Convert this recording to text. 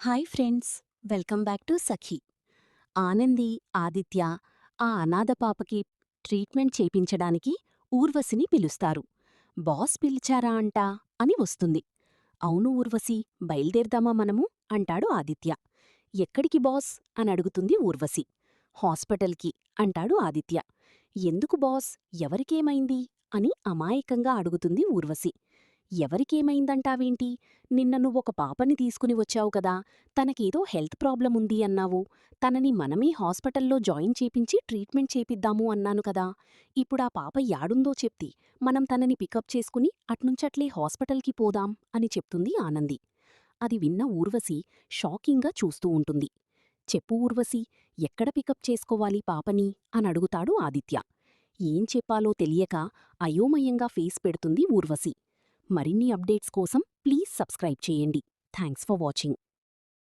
Hi friends, welcome back to Sakhi. Anandi, Aditya ఆ అనాథ పాపకి ట్రీట్మెంట్ చేపించడానికి ఊర్వశిని పిలుస్తారు. బాస్ పిలిచారా అంటా అని వస్తుంది. అవును ఊర్వశి, బయల్దేర్దామా మనము అంటాడు ఆదిత్య. ఎక్కడికి బాస్ అని అడుగుతుంది ఊర్వశి. హాస్పిటల్కి అంటాడు ఆదిత్య. ఎందుకు బాస్, ఎవరికేమైంది అని అమాయకంగా అడుగుతుంది ఊర్వశి. ఎవరికేమైందంటావేంటి? నిన్న నువ్వొక పాపని తీసుకుని వచ్చావు కదా, తనకేదో హెల్త్ ప్రాబ్లం ఉంది అన్నావు. తనని మనమే హాస్పిటల్లో జాయిన్ చేపించి ట్రీట్మెంట్ చేపిద్దాము అన్నాను కదా. ఇప్పుడా పాప యాడుందో చెప్తి, మనం తనని పికప్ చేసుకుని అట్నుంచట్లే హాస్పిటల్కి పోదాం అని చెప్తుంది ఆనంది. అది విన్న ఊర్వశి షాకింగ్గా చూస్తూ ఉంటుంది. చెప్పు ఊర్వశి, ఎక్కడ పికప్ చేసుకోవాలి పాపని అనడుగుతాడు ఆదిత్య. ఏం చెప్పాలో తెలియక అయోమయంగా ఫేస్ పెడుతుంది ఊర్వశి. మరిన్ని అప్డేట్స్ కోసం ప్లీజ్ సబ్స్క్రైబ్ చేయండి. Thanks for watching.